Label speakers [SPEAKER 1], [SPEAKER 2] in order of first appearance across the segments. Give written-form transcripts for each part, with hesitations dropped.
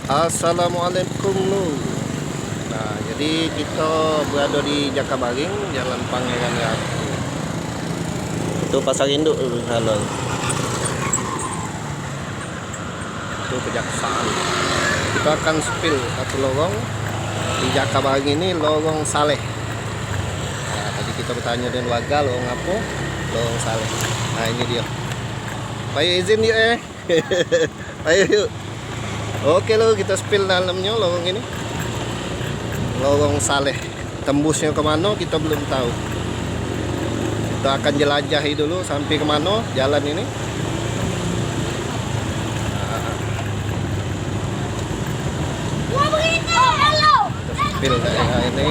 [SPEAKER 1] Assalamualaikum lu. Nah, jadi kita berada di Jakabaring, Jalan Pangeran Ratu. Itu pasar induk halo. Itu kejaksaan. Kita akan spill satu lorong di Jakabaring ini, lorong Saleh. Nah, tadi kita bertanya dengan warga lorong apa? Lorong Saleh. Nah, ini dia. Ayo izin yuk Ayo yuk. Oke lo, kita spill dalamnya lorong ini. Lorong Saleh. Tembusnya kemana kita belum tahu. Kita akan jelajahi dulu sampai kemana jalan ini. Kita spill daerah ini.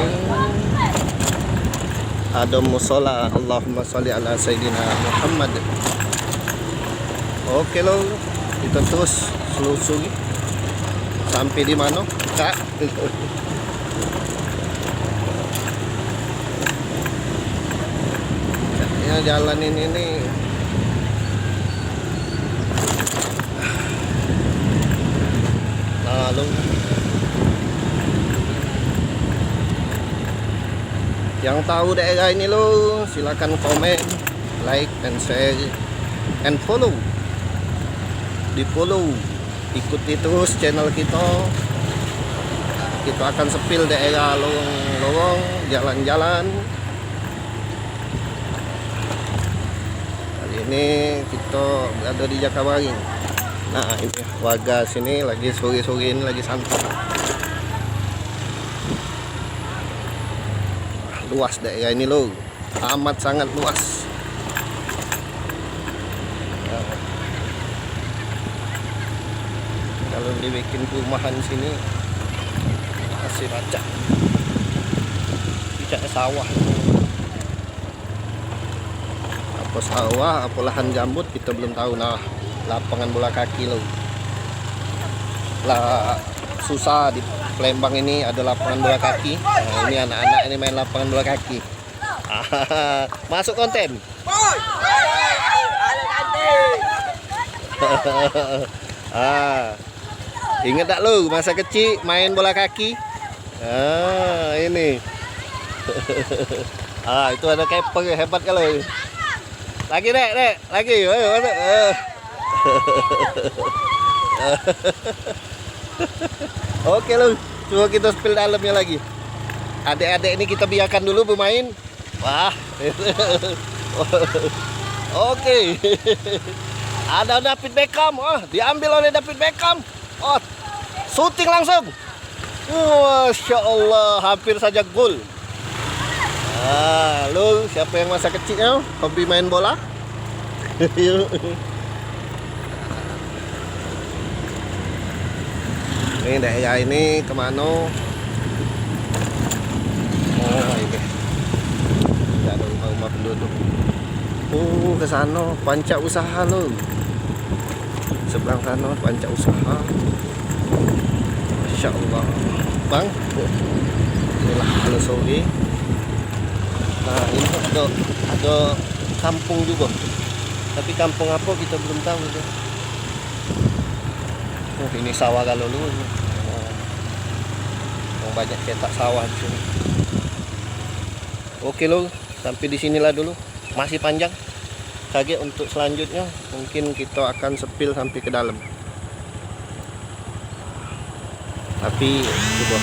[SPEAKER 1] Ada musola. Allahumma sholli ala Sayyidina Muhammad. Oke lo, kita terus selusuri sampai di mana kak. Ya, jalan ini lalu yang tahu daerah ini lo silakan komen, like and share and follow. Di follow, ikuti terus channel kita. Kita akan sepil daerah lorong-lorong, jalan-jalan. Kali ini kita berada di Jakabaring. Nah, ini warga sini lagi sore-sore ini lagi santai. Luas daerah ini loh, amat sangat luas. Kalau dibikin perumahan sini masih racak, tidak sawah, apa sawah, apa lahan gambut kita belum tahu. Nah, lapangan bola kaki loh lah, susah di Palembang ini ada lapangan bola kaki. Nah, ini anak-anak ini main lapangan bola kaki. Masuk konten. Ingat tak lu masa kecil main bola kaki? Ini. Itu ada keeper hebat kalau. Lagi dek, lagi. Ayo, Oke lu, coba kita spill dalamnya lagi. Adik-adik ini kita biarkan dulu bermain. Wah. Oke. Ada David Beckham. Diambil oleh David Beckham. Syuting langsung. Masya Allah, hampir saja gol. Lu siapa yang masa kecilnya hobi main bola? Ini daerah ini kemana? Ini tidak ada rumah-rumah penduduk. Ke sana panca usaha lo. Seberang sana panca usaha. Masya Allah, bang. Inilah kalau sore. Nah, ini ada kampung juga. Tapi kampung apa kita belum tahu. Ini sawah kalau lu. Banyak cetak sawah di sini. Oke lo, sampai di sinilah dulu. Masih panjang. Kaget untuk selanjutnya mungkin kita akan sepil sampai ke dalam. Tapi coba.